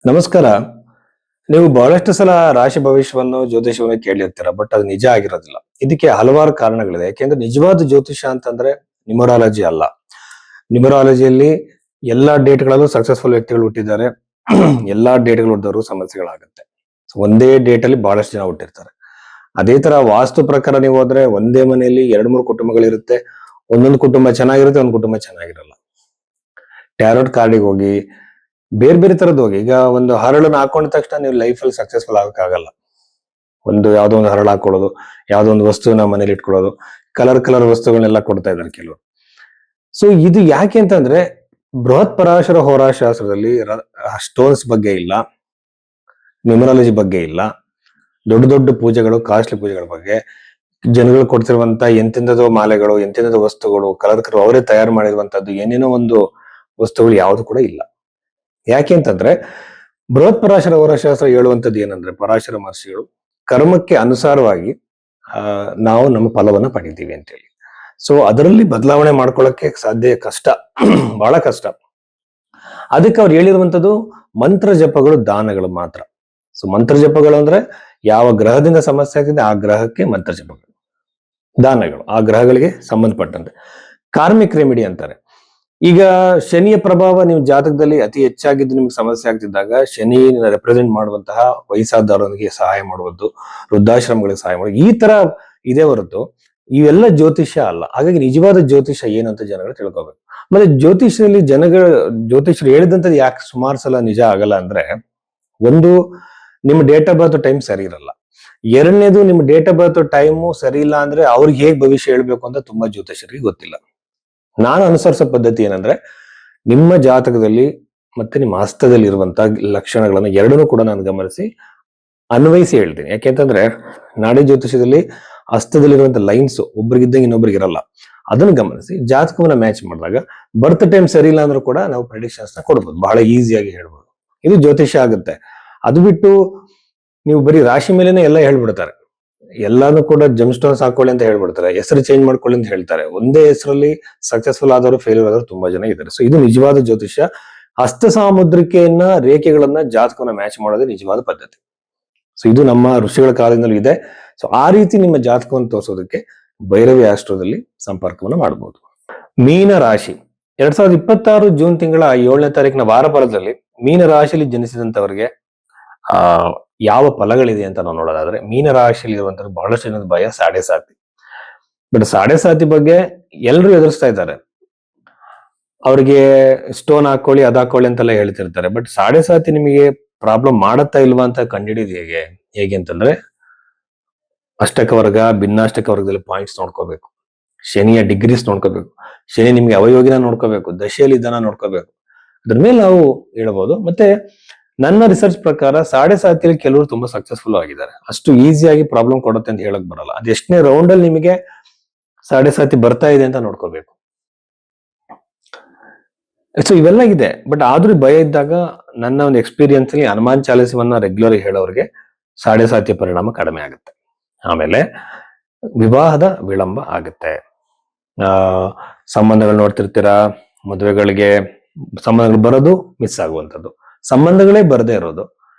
ನಮಸ್ಕಾರ. ನೀವು ಬಹಳಷ್ಟು ಸಲ ರಾಶಿ ಭವಿಷ್ಯವನ್ನು ಜ್ಯೋತಿಷವನ್ನು ಕೇಳಿರ್ತೀರ, ಬಟ್ ಅದು ನಿಜ ಆಗಿರೋದಿಲ್ಲ. ಇದಕ್ಕೆ ಹಲವಾರು ಕಾರಣಗಳಿದೆ. ಯಾಕೆಂದ್ರೆ ನಿಜವಾದ ಜ್ಯೋತಿಷ ಅಂತಂದ್ರೆ ನ್ಯೂಮರಾಲಜಿ ಅಲ್ಲ. ನ್ಯೂಮರಾಲಜಿಯಲ್ಲಿ ಎಲ್ಲಾ ಡೇಟ್ಗಳಲ್ಲೂ ಸಕ್ಸಸ್ಫುಲ್ ವ್ಯಕ್ತಿಗಳು ಹುಟ್ಟಿದ್ದಾರೆ. ಎಲ್ಲಾ ಡೇಟ್ಗಳು ಹುಟ್ಟಿದವರು ಸಮಸ್ಯೆಗಳಾಗುತ್ತೆ. ಒಂದೇ ಡೇಟ್ ಅಲ್ಲಿ ಬಹಳಷ್ಟು ಜನ ಹುಟ್ಟಿರ್ತಾರೆ. ಅದೇ ತರ ವಾಸ್ತು ಪ್ರಕಾರ ನೀವು ಹೋದ್ರೆ ಒಂದೇ ಮನೆಯಲ್ಲಿ ಎರಡ್ ಮೂರು ಕುಟುಂಬಗಳಿರುತ್ತೆ. ಒಂದೊಂದು ಕುಟುಂಬ ಚೆನ್ನಾಗಿರುತ್ತೆ, ಒಂದ್ ಕುಟುಂಬ ಚೆನ್ನಾಗಿರಲ್ಲ. ಟ್ಯಾರೋಟ್ ಕಾರ್ಡಿಗೆ ಹೋಗಿ ಬೇರೆ ಬೇರೆ ತರದ್ದು ಹೋಗಿ, ಈಗ ಒಂದು ಹರಳನ್ನ ಹಾಕೊಂಡ ತಕ್ಷಣ ನೀವು ಲೈಫ್ ಅಲ್ಲಿ ಸಕ್ಸಸ್ಫುಲ್ ಆಗಕ್ಕಾಗಲ್ಲ. ಯಾವ್ದೋ ಒಂದು ಹರಳು ಹಾಕೊಳ್ಳೋದು, ಯಾವ್ದೋ ಒಂದು ವಸ್ತುವನ್ನ ಮನೇಲಿ ಇಟ್ಕೊಳ್ಳೋದು, ಕಲರ್ ಕಲರ್ ವಸ್ತುಗಳನ್ನೆಲ್ಲ ಕೊಡ್ತಾ ಇದ್ದಾರೆ ಕೆಲವರು. ಸೊ ಇದು ಯಾಕೆ ಅಂತಂದ್ರೆ ಬೃಹತ್ ಪರಾಶರ ಹೋರಾಶಾಸ್ತ್ರದಲ್ಲಿ ಸ್ಟೋನ್ಸ್ ಬಗ್ಗೆ ಇಲ್ಲ, ನ್ಯೂಮರಾಲಜಿ ಬಗ್ಗೆ ಇಲ್ಲ, ದೊಡ್ಡ ದೊಡ್ಡ ಪೂಜೆಗಳು, ಕಾಸ್ಟ್ಲಿ ಪೂಜೆಗಳ ಬಗ್ಗೆ, ಜನಗಳು ಕೊಡ್ತಿರುವಂತ ಎಂತೆಂಥದೋ ಮಾಲೆಗಳು, ಎಂತೆಂಥದೋ ವಸ್ತುಗಳು, ಕಲರ್ ಕಲರ್ ಅವರೇ ತಯಾರು ಮಾಡಿರುವಂತದ್ದು ಏನೇನೋ ಒಂದು ವಸ್ತುಗಳು ಯಾವುದು ಕೂಡ ಇಲ್ಲ. ಯಾಕೆ ಅಂತಂದ್ರೆ ಬೃಹತ್ ಪರಾಶರ ಹೋರಾಶಾಸ್ತ್ರ ಹೇಳುವಂತದ್ದು ಏನಂದ್ರೆ, ಪರಾಶರ ಮಹರ್ಷಿಗಳು ಕರ್ಮಕ್ಕೆ ಅನುಸಾರವಾಗಿ ನಾವು ನಮ್ಮ ಫಲವನ್ನ ಪಡಿತೀವಿ ಅಂತೇಳಿ. ಸೊ ಅದರಲ್ಲಿ ಬದಲಾವಣೆ ಮಾಡ್ಕೊಳ್ಳಕ್ಕೆ ಸಾಧ್ಯ ಕಷ್ಟ, ಬಹಳ ಕಷ್ಟ. ಅದಕ್ಕೆ ಅವ್ರು ಹೇಳಿರುವಂತದ್ದು ಮಂತ್ರ ಜಪಗಳು, ದಾನಗಳು ಮಾತ್ರ. ಸೊ ಮಂತ್ರ ಜಪಗಳು ಅಂದ್ರೆ ಯಾವ ಗ್ರಹದಿಂದ ಸಮಸ್ಯೆ ಆಗ್ತಿದೆ ಆ ಗ್ರಹಕ್ಕೆ ಮಂತ್ರ ಜಪಗಳು, ದಾನಗಳು ಆ ಗ್ರಹಗಳಿಗೆ ಸಂಬಂಧಪಟ್ಟಂತೆ. ಕಾರ್ಮಿಕ್ ರೆಮಿಡಿ ಅಂತಾರೆ. ಈಗ ಶನಿಯ ಪ್ರಭಾವ ನೀವು ಜಾತಕದಲ್ಲಿ ಅತಿ ಹೆಚ್ಚಾಗಿದ್ದು ನಿಮ್ಗೆ ಸಮಸ್ಯೆ ಆಗ್ತಿದ್ದಾಗ ಶನಿ ರೆಪ್ರೆಸೆಂಟ್ ಮಾಡುವಂತಹ ವಯಸ್ಸಾದವರಿಗೆ ಸಹಾಯ ಮಾಡುವುದು, ವೃದ್ಧಾಶ್ರಮಗಳಿಗೆ ಸಹಾಯ ಮಾಡುವುದು, ಈ ತರ ಇದೇ ಹೊರತು ಇವೆಲ್ಲ ಜ್ಯೋತಿಷ್ಯ ಅಲ್ಲ. ಹಾಗಾಗಿ ನಿಜವಾದ ಜ್ಯೋತಿಷ್ಯ ಏನಂತ ಜನಗಳು ತಿಳ್ಕೋಬೇಕು. ಮತ್ತೆ ಜ್ಯೋತಿಷ್ಯದಲ್ಲಿ ಜ್ಯೋತಿಷ್ಯರು ಹೇಳಿದಂಥದ್ದು ಯಾಕೆ ಸುಮಾರು ಸಲ ನಿಜ ಆಗಲ್ಲ ಅಂದ್ರೆ, ಒಂದು ನಿಮ್ಮ ಡೇಟ್ ಆಫ್ ಬರ್ತ್ ಟೈಮ್ ಸರಿ ಇರಲ್ಲ. ಎರಡನೇದು, ನಿಮ್ಮ ಡೇಟ್ ಆಫ್ ಬರ್ತ್ ಟೈಮು ಸರಿ ಇಲ್ಲ ಅಂದ್ರೆ ಅವ್ರಿಗೆ ಹೇಗ್ ಭವಿಷ್ಯ ಹೇಳ್ಬೇಕು ಅಂತ ತುಂಬಾ ಜ್ಯೋತಿಷ್ಯರಿಗೆ ಗೊತ್ತಿಲ್ಲ. ನಾನು ಅನುಸರಿಸೋ ಪದ್ಧತಿ ಏನಂದ್ರೆ, ನಿಮ್ಮ ಜಾತಕದಲ್ಲಿ ಮತ್ತೆ ನಿಮ್ಮ ಹಸ್ತದಲ್ಲಿ ಇರುವಂತಹ ಲಕ್ಷಣಗಳನ್ನ ಎರಡನ್ನೂ ಕೂಡ ನಾನು ಗಮನಿಸಿ ಅನ್ವಯಿಸಿ ಹೇಳ್ತೀನಿ. ಯಾಕೆಂತಂದ್ರೆ ನಾಡಿ ಜ್ಯೋತಿಷದಲ್ಲಿ ಹಸ್ತದಲ್ಲಿರುವಂತ ಲೈನ್ಸ್ ಒಬ್ರಿಗಿದ್ದಂಗೆ ಇನ್ನೊಬ್ರಿಗೆ ಇರಲ್ಲ. ಅದನ್ನು ಗಮನಿಸಿ ಜಾತಕವನ್ನ ಮ್ಯಾಚ್ ಮಾಡಿದಾಗ ಬರ್ತ್ ಟೈಮ್ ಸರಿ ಇಲ್ಲ ಅಂದ್ರೂ ಕೂಡ ನಾವು ಪ್ರೆಡಿಕ್ಷನ್ಸ್ ನ ಕೊಡ್ಬೋದು, ಬಹಳ ಈಸಿಯಾಗಿ ಹೇಳ್ಬೋದು. ಇದು ಜ್ಯೋತಿಷ್ಯ ಆಗುತ್ತೆ. ಅದು ಬಿಟ್ಟು ನೀವು ಬರೀ ರಾಶಿ ಮೇಲೆನೆ ಎಲ್ಲ ಹೇಳ್ಬಿಡ್ತಾರೆ, ಎಲ್ಲಾನು ಕೂಡ ಜಮ್ ಸ್ಟೋನ್ಸ್ ಹಾಕೊಳ್ಳಿ ಅಂತ ಹೇಳ್ಬಿಡ್ತಾರೆ, ಹೆಸರು ಚೇಂಜ್ ಮಾಡ್ಕೊಳ್ಳಿ ಅಂತ ಹೇಳ್ತಾರೆ. ಒಂದೇ ಹೆಸರಲ್ಲಿ ಸಕ್ಸಸ್ಫುಲ್ ಆದವರು, ಫೇಲ್ಯೂರ್ ಆದವರು ತುಂಬಾ ಜನ ಇದ್ದಾರೆ. ಸೊ ಇದು ನಿಜವಾದ ಜ್ಯೋತಿಷ್ಯ. ಹಸ್ತ ಸಾಮುದ್ರಿಕೆಯನ್ನ, ರೇಖೆಗಳನ್ನ, ಜಾತಕವನ್ನ ಮ್ಯಾಚ್ ಮಾಡೋದೇ ನಿಜವಾದ ಪದ್ಧತಿ. ಸೊ ಇದು ನಮ್ಮ ಋಷಿಗಳ ಕಾಲದಿಂದಲೂ ಇದೆ. ಸೊ ಆ ರೀತಿ ನಿಮ್ಮ ಜಾತಕವನ್ನು ತೋರಿಸೋದಕ್ಕೆ ಭೈರವಿ ಆಸ್ಟ್ರೋದಲ್ಲಿ ಸಂಪರ್ಕವನ್ನು ಮಾಡಬಹುದು. ಮೀನ ರಾಶಿ 2026 ಜೂನ್ ತಿಂಗಳ 7ನೇ ತಾರೀಕಿನ ವಾರ ಫಲದಲ್ಲಿ ಮೀನ ರಾಶಿಯಲ್ಲಿ ಜನಿಸಿದಂತವರಿಗೆ ಯಾವ ಫಲಗಳಿದೆ ಅಂತ ನಾವು ನೋಡೋದಾದ್ರೆ, ಮೀನ ರಾಶಿಯಲ್ಲಿ ಇರುವಂತವ್ರು ಬಹಳಷ್ಟು ಜನದ ಭಯ ಸಾಡೆ ಸಾತಿ. ಬಟ್ ಸಾಡೆ ಸಾತಿ ಬಗ್ಗೆ ಎಲ್ಲರೂ ಎದುರಿಸ್ತಾ ಇದ್ದಾರೆ. ಅವ್ರಿಗೆ ಸ್ಟೋನ್ ಹಾಕೊಳ್ಳಿ, ಅದಾಕೊಳ್ಳಿ ಅಂತೆಲ್ಲ ಹೇಳ್ತಿರ್ತಾರೆ. ಬಟ್ ಸಾಡೆ ಸಾತಿ ನಿಮಗೆ ಪ್ರಾಬ್ಲಮ್ ಮಾಡತ್ತಾ ಇಲ್ವಾ ಅಂತ ಕಂಡುಹಿಡಿಯೋದು ಹೇಗೆ ಅಂತಂದ್ರೆ, ಅಷ್ಟಕ ವರ್ಗ, ಭಿನ್ನಾಷ್ಟಕ ವರ್ಗದಲ್ಲಿ ಪಾಯಿಂಟ್ಸ್ ನೋಡ್ಕೋಬೇಕು, ಶನಿಯ ಡಿಗ್ರೀಸ್ ನೋಡ್ಕೋಬೇಕು, ಶನಿ ನಿಮ್ಗೆ ಅವಯೋಗಿನ ನೋಡ್ಕೋಬೇಕು, ದಶೆಯಲ್ಲಿ ಇದ್ದಾನ ನೋಡ್ಕೋಬೇಕು. ಅದ್ರ ಮೇಲೆ ನಾವು ಹೇಳ್ಬೋದು. ಮತ್ತೆ ನನ್ನ ರಿಸರ್ಚ್ ಪ್ರಕಾರ ಸಾಡೆ ಸಾತಿಯಲ್ಲಿ ಕೆಲವರು ತುಂಬಾ ಸಕ್ಸಸ್ಫುಲ್ ಆಗಿದ್ದಾರೆ. ಅಷ್ಟು ಈಸಿಯಾಗಿ ಪ್ರಾಬ್ಲಮ್ ಕೊಡುತ್ತೆ ಅಂತ ಹೇಳಕ್ ಬರಲ್ಲ. ಅದು ಎಷ್ಟನೇ ರೌಂಡ್ ಅಲ್ಲಿ ನಿಮಗೆ ಸಾಡೆ ಸಾತಿ ಬರ್ತಾ ಇದೆ ಅಂತ ನೋಡ್ಕೋಬೇಕು. ಸೊ ಇವೆಲ್ಲ ಇದೆ. ಬಟ್ ಆದ್ರೂ ಭಯ ಇದ್ದಾಗ ನನ್ನ ಒಂದು ಎಕ್ಸ್ಪೀರಿಯನ್ಸ್ ಅಲ್ಲಿ ಹನುಮಾನ್ ಚಾಲಿಸವನ್ನ ರೆಗ್ಯುಲರ್ ಹೇಳೋರಿಗೆ ಸಾಡೆ ಸಾತಿಯ ಪರಿಣಾಮ ಕಡಿಮೆ ಆಗುತ್ತೆ. ಆಮೇಲೆ ವಿವಾಹದ ವಿಳಂಬ ಆಗುತ್ತೆ. ಸಂಬಂಧಗಳು ನೋಡ್ತಿರ್ತೀರಾ, ಮದುವೆಗಳಿಗೆ ಸಂಬಂಧಗಳು ಬರೋದು, ಮಿಸ್ ಆಗುವಂಥದ್ದು, ಸಂಬಂಧಗಳೇ ಬರದೇ ಇರೋದು,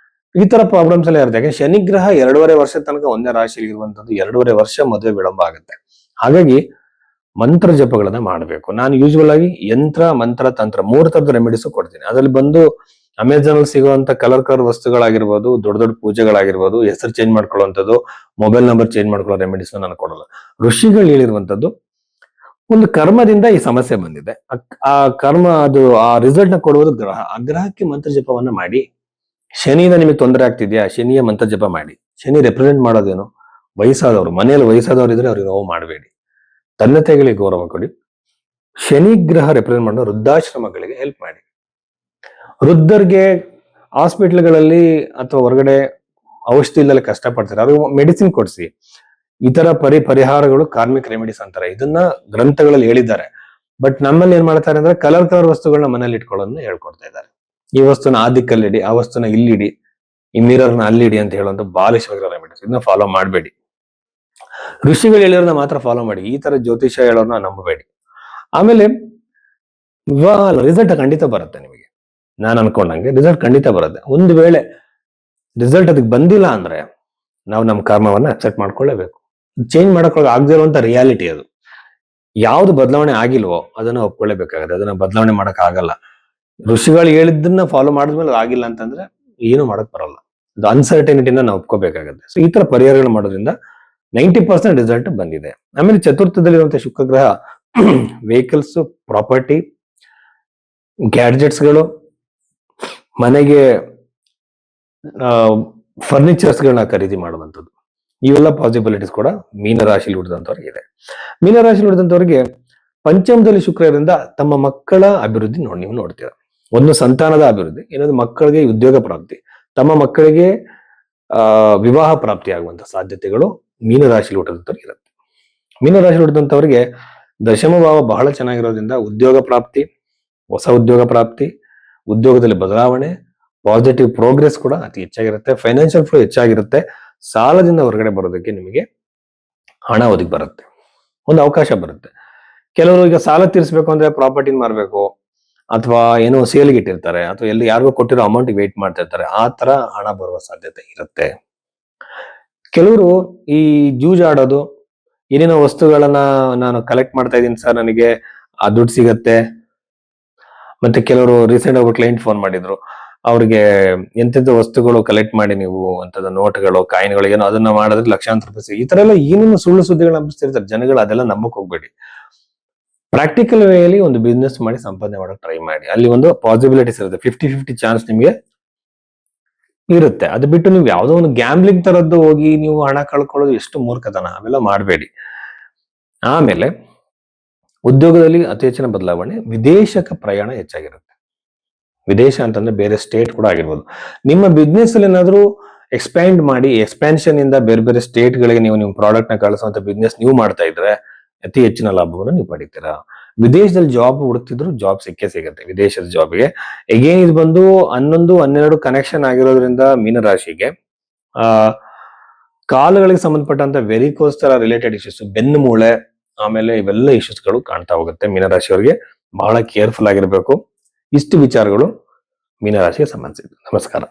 ಈ ತರ ಪ್ರಾಬ್ಲಮ್ಸ್ ಎಲ್ಲ ಇರುತ್ತೆ. ಯಾಕಂದ್ರೆ ಶನಿಗ್ರಹ 2.5 ವರ್ಷ ತನಕ ಒಂದೇ ರಾಶಿಯಲ್ಲಿ ಇರುವಂತದ್ದು, 2.5 ವರ್ಷ ಮದುವೆ ವಿಳಂಬ ಆಗುತ್ತೆ. ಹಾಗಾಗಿ ಮಂತ್ರ ಜಪಗಳನ್ನ ಮಾಡಬೇಕು. ನಾನು ಯೂಶುವಲ್ ಆಗಿ ಯಂತ್ರ, ಮಂತ್ರ, ತಂತ್ರ 3 ತರದ ರೆಮಿಡೀಸ್ ಕೊಡ್ತೀನಿ. ಅದ್ರಲ್ಲಿ ಬಂದು ಅಮೆಝಾನ್ ಅಲ್ಲಿ ಸಿಗುವಂತ ಕಲರ್ ಕಲರ್ ವಸ್ತುಗಳಾಗಿರ್ಬೋದು, ದೊಡ್ಡ ದೊಡ್ಡ ಪೂಜೆಗಳಾಗಿರ್ಬೋದು, ಹೆಸರು ಚೇಂಜ್ ಮಾಡ್ಕೊಳ್ಳುವಂಥದ್ದು, ಮೊಬೈಲ್ ನಂಬರ್ ಚೇಂಜ್ ಮಾಡ್ಕೊಳ್ಳೋ ರೆಮಿಡೀಸ್ ನಾನು ಕೊಡಲ್ಲ. ಋಷಿಗಳು ಹೇಳಿರುವಂತದ್ದು, ಒಂದು ಕರ್ಮದಿಂದ ಈ ಸಮಸ್ಯೆ ಬಂದಿದೆ, ಆ ಕರ್ಮ ಅದು ಆ ರಿಸಲ್ಟ್ ನ ಕೊಡುವುದು ಗ್ರಹ. ಆ ಗ್ರಹಕ್ಕೆ ಮಂತ್ರ ಜಪವನ್ನ ಮಾಡಿ. ಶನಿಯಿಂದ ನಿಮಗೆ ತೊಂದರೆ ಆಗ್ತಿದ್ಯಾ, ಶನಿಯ ಮಂತ್ರ ಜಪ ಮಾಡಿ. ಶನಿ ರೆಪ್ರೆಸೆಂಟ್ ಮಾಡೋದೇನು, ವಯಸ್ಸಾದವರು, ಮನೆಯಲ್ಲಿ ವಯಸ್ಸಾದವರು ಇದ್ರೆ ಅವ್ರಿಗೆ ನೋವು ಮಾಡಬೇಡಿ, ತಂದೆ ಗೌರವ ಕೊಡಿ. ಶನಿ ಗ್ರಹ ರೆಪ್ರೆಸೆಂಟ್ ಮಾಡೋ ವೃದ್ಧಾಶ್ರಮಗಳಿಗೆ ಹೆಲ್ಪ್ ಮಾಡಿ. ವೃದ್ಧರಿಗೆ ಹಾಸ್ಪಿಟ್ಲ್ಗಳಲ್ಲಿ ಅಥವಾ ಹೊರಗಡೆ ಔಷಧಿ ಇಲ್ಲದೆ ಕಷ್ಟಪಡ್ತಾರೆ, ಅವ್ರಿಗೆ ಮೆಡಿಸಿನ್ ಕೊಡಿಸಿ. ಈ ತರ ಪರಿಹಾರಗಳು ಕಾರ್ಮಿಕ್ ರೆಮಿಡೀಸ್ ಅಂತಾರೆ. ಇದನ್ನ ಗ್ರಂಥಗಳಲ್ಲಿ ಹೇಳಿದ್ದಾರೆ. ಬಟ್ ನಮ್ಮಲ್ಲಿ ಏನ್ ಮಾಡ್ತಾರೆ ಅಂದ್ರೆ, ಕಲರ್ ಕಲರ್ ವಸ್ತುಗಳನ್ನ ಮನೇಲಿ ಇಟ್ಕೊಳ್ಳೋದನ್ನ ಹೇಳ್ಕೊಡ್ತಾ ಇದ್ದಾರೆ. ಈ ವಸ್ತುನ ಆ ದಿಕ್ಕಲ್ಲಿಡಿ, ಆ ವಸ್ತುನ ಇಲ್ಲಿಡಿ, ಈ ಮಿರರ್ನ ಅಲ್ಲಿಡಿ ಅಂತ ಹೇಳುವಂತ ಬಾಲಿಶವಾಗಿರೋ ರೆಮಿಡೀಸ್. ಇದನ್ನ ಫಾಲೋ ಮಾಡಬೇಡಿ. ಋಷಿಗಳು ಹೇಳಿರೋದನ್ನ ಮಾತ್ರ ಫಾಲೋ ಮಾಡಿ. ಈ ತರ ಜ್ಯೋತಿಷ್ಯ ಹೇಳೋರ್ನ ನಂಬಬೇಡಿ. ಆಮೇಲೆ ರಿಸಲ್ಟ್ ಖಂಡಿತ ಬರುತ್ತೆ ನಿಮಗೆ. ನಾನು ಅನ್ಕೊಂಡಂಗೆ ರಿಸಲ್ಟ್ ಖಂಡಿತ ಬರುತ್ತೆ. ಒಂದು ವೇಳೆ ರಿಸಲ್ಟ್ ಅದಕ್ಕೆ ಬಂದಿಲ್ಲ ಅಂದ್ರೆ ನಾವು ನಮ್ಮ ಕರ್ಮವನ್ನ ಅಕ್ಸೆಪ್ಟ್ ಮಾಡ್ಕೊಳ್ಳೇಬೇಕು. ಚೇಂಜ್ ಮಾಡಕ್ ಆಗದೆ ಇರುವಂತ ರಿಯಾಲಿಟಿ ಅದು. ಯಾವ್ದು ಬದಲಾವಣೆ ಆಗಿಲ್ವೋ ಅದನ್ನ ಒಪ್ಕೊಳ್ಳೇಬೇಕಾಗುತ್ತೆ. ಅದನ್ನ ಬದಲಾವಣೆ ಮಾಡಕ್ ಆಗಲ್ಲ. ಋಷಿಗಳು ಹೇಳಿದ್ದನ್ನ ಫಾಲೋ ಮಾಡಿದ್ಮೇಲೆ ಆಗಿಲ್ಲ ಅಂತಂದ್ರೆ ಏನು ಮಾಡಕ್ ಬರಲ್ಲ. ಅದು ಅನ್ಸರ್ಟನಿಟಿನ ನಾವು ಒಪ್ಕೋಬೇಕಾಗುತ್ತೆ. ಸೊ ಈ ತರ ಪರಿಹಾರಗಳು ಮಾಡೋದ್ರಿಂದ 90% ರಿಸಲ್ಟ್ ಬಂದಿದೆ. ಆಮೇಲೆ ಚತುರ್ಥದಲ್ಲಿರುವಂತಹ ಶುಕ್ರ ಗ್ರಹ ವೆಹಿಕಲ್ಸ್, ಪ್ರಾಪರ್ಟಿ, ಗ್ಯಾಡ್ಜೆಟ್ಸ್ಗಳು, ಮನೆಗೆ ಫರ್ನಿಚರ್ಸ್ ಗಳನ್ನ ಖರೀದಿ ಮಾಡುವಂಥದ್ದು, ಇವೆಲ್ಲ ಪಾಸಿಬಿಲಿಟೀಸ್ ಕೂಡ ಮೀನರಾಶಿಲಿ ಹುಟ್ಟಿದಂಥವ್ರಿಗೆ ಇದೆ. ಮೀನರಾಶಿಲಿ ಹುಟ್ಟಿದಂಥವ್ರಿಗೆ ಪಂಚಮದಲ್ಲಿ ಶುಕ್ರ ಇರೋದ್ರಿಂದ ತಮ್ಮ ಮಕ್ಕಳ ಅಭಿವೃದ್ಧಿ ನೀವು ನೋಡ್ತೀರಾ. ಒಂದು ಸಂತಾನದ ಅಭಿವೃದ್ಧಿ, ಇನ್ನೊಂದು ಮಕ್ಕಳಿಗೆ ಉದ್ಯೋಗ ಪ್ರಾಪ್ತಿ, ತಮ್ಮ ಮಕ್ಕಳಿಗೆ ವಿವಾಹ ಪ್ರಾಪ್ತಿ ಆಗುವಂತ ಸಾಧ್ಯತೆಗಳು ಮೀನರಾಶಿಲಿ ಹುಟ್ಟಿದಂಥವ್ರಿಗೆ ಇರುತ್ತೆ. ಮೀನರಾಶಿಲಿ ಹುಟ್ಟಿದಂಥವ್ರಿಗೆ ದಶಮ ಭಾವ ಬಹಳ ಚೆನ್ನಾಗಿರೋದ್ರಿಂದ ಉದ್ಯೋಗ ಪ್ರಾಪ್ತಿ, ಹೊಸ ಉದ್ಯೋಗ ಪ್ರಾಪ್ತಿ, ಉದ್ಯೋಗದಲ್ಲಿ ಬದಲಾವಣೆ, ಪಾಸಿಟಿವ್ ಪ್ರೋಗ್ರೆಸ್ ಕೂಡ ಅತಿ ಹೆಚ್ಚಾಗಿರುತ್ತೆ. ಫೈನಾನ್ಷಿಯಲ್ ಫ್ಲೋ ಹೆಚ್ಚಾಗಿರುತ್ತೆ. ಸಾಲದಿಂದ ಹೊರಗಡೆ ಬರೋದಕ್ಕೆ ನಿಮಗೆ ಹಣ ಒದಗಿ ಬರುತ್ತೆ, ಒಂದು ಅವಕಾಶ ಬರುತ್ತೆ. ಕೆಲವರು ಈಗ ಸಾಲ ತೀರಿಸಬೇಕು ಅಂದ್ರೆ ಪ್ರಾಪರ್ಟಿನ ಮಾರಬೇಕು, ಅಥವಾ ಏನೋ ಸೇಲ್ಗೆ ಇಟ್ಟಿರ್ತಾರೆ, ಅಥವಾ ಎಲ್ಲಿ ಯಾರಿಗೋ ಕೊಟ್ಟಿರೋ ಅಮೌಂಟ್ ವೇಟ್ ಮಾಡ್ತಾ ಇರ್ತಾರೆ. ಆ ತರ ಹಣ ಬರುವ ಸಾಧ್ಯತೆ ಇರುತ್ತೆ. ಕೆಲವರು ಈ ಜೂಜಾಡೋದು, ಏನೇನೋ ವಸ್ತುಗಳನ್ನ ನಾನು ಕಲೆಕ್ಟ್ ಮಾಡ್ತಾ ಇದ್ದೀನಿ ಸರ್, ನನಗೆ ಆ ದುಡ್ಡು ಸಿಗತ್ತೆ. ಮತ್ತೆ ಕೆಲವರು ರೀಸೆಂಟ್ ಒಬ್ಬರು ಕ್ಲೈಂಟ್ ಫೋನ್ ಮಾಡಿದ್ರು, ಅವ್ರಿಗೆ ಎಂತೆಂಥ ವಸ್ತುಗಳು ಕಲೆಕ್ಟ್ ಮಾಡಿ ನೀವು ಅಂತದ ನೋಟ್ಗಳು, ಕಾಯಿನ್ಗಳು ಏನೋ ಅದನ್ನ ಮಾಡಿದ್ರೆ ಲಕ್ಷಾಂತರ ರೂಪಾಯಿ. ಈ ತರ ಎಲ್ಲ ಏನೇನು ಸುಳ್ಳು ಸುದ್ದಿಗಳನ್ನ ಹಬ್ಬಿಸ್ತಿರ್ತಾರೆ ಜನಗಳು. ಅದೆಲ್ಲ ನಂಬಕ್ ಹೋಗ್ಬೇಡಿ. ಪ್ರಾಕ್ಟಿಕಲ್ ವೇಯಲ್ಲಿ ಒಂದು ಬಿಸ್ನೆಸ್ ಮಾಡಿ ಸಂಪಾದನೆ ಮಾಡಕ್ ಟ್ರೈ ಮಾಡಿ. ಅಲ್ಲಿ ಒಂದು ಪಾಸಿಬಿಲಿಟೀಸ್ ಇರುತ್ತೆ. 50-50 ಚಾನ್ಸ್ ನಿಮ್ಗೆ ಇರುತ್ತೆ. ಅದು ಬಿಟ್ಟು ನೀವು ಯಾವ್ದೋ ಒಂದು ಗ್ಯಾಮ್ಲಿಂಗ್ ತರದ್ದು ಹೋಗಿ ನೀವು ಹಣ ಕಳ್ಕೊಳ್ಳೋದು ಎಷ್ಟು ಮೂರ್ಖತನ. ಅವೆಲ್ಲ ಮಾಡಬೇಡಿ. ಆಮೇಲೆ ಉದ್ಯೋಗದಲ್ಲಿ ಅತಿ ಹೆಚ್ಚಿನ ಬದಲಾವಣೆ, ವಿದೇಶಕ್ಕೆ ಪ್ರಯಾಣ ಹೆಚ್ಚಾಗಿರುತ್ತೆ. ವಿದೇಶ ಅಂತಂದ್ರೆ ಬೇರೆ ಸ್ಟೇಟ್ ಕೂಡ ಆಗಿರ್ಬೋದು. ನಿಮ್ಮ ಬಿಸ್ನೆಸ್ ಅಲ್ಲಿ ಏನಾದ್ರೂ ಎಕ್ಸ್ಪ್ಯಾಂಡ್ ಮಾಡಿ, ಎಕ್ಸ್ಪ್ಯಾನ್ಷನ್ ಇಂದ ಬೇರೆ ಬೇರೆ ಸ್ಟೇಟ್ ಗಳಿಗೆ ನೀವು ನಿಮ್ಮ ಪ್ರಾಡಕ್ಟ್ ನ ಕಳಿಸುವಂತ ಬಿಸ್ನೆಸ್ ನೀವು ಮಾಡ್ತಾ ಇದ್ರೆ ಅತಿ ಹೆಚ್ಚಿನ ಲಾಭವನ್ನು ನೀವು ಪಡಿತೀರಾ. ವಿದೇಶದಲ್ಲಿ ಜಾಬ್ ಹುಡುಕ್ತಿದ್ರು ಜಾಬ್ ಸಿಕ್ಕೇ ಸಿಗುತ್ತೆ. ವಿದೇಶದ ಜಾಬ್ಗೆ ಎಗೇನ್ ಇದು ಬಂದು 11-12 ಕನೆಕ್ಷನ್ ಆಗಿರೋದ್ರಿಂದ ಮೀನರಾಶಿಗೆ ಕಾಲುಗಳಿಗೆ ಸಂಬಂಧಪಟ್ಟಂತ ವೆರಿಕೋಸ್ ತರ ರಿಲೇಟೆಡ್ ಇಶ್ಯೂಸ್, ಬೆನ್ನು ಮೂಳೆ, ಆಮೇಲೆ ಇವೆಲ್ಲ ಇಶ್ಯೂಸ್ಗಳು ಕಾಣ್ತಾ ಹೋಗುತ್ತೆ. ಮೀನರಾಶಿಯವರಿಗೆ ಬಹಳ ಕೇರ್ಫುಲ್ ಆಗಿರ್ಬೇಕು. ಇಷ್ಟು ವಿಚಾರಗಳು ಮೀನರಾಶಿಗೆ ಸಂಬಂಧಿಸಿದ್ದು. ನಮಸ್ಕಾರ.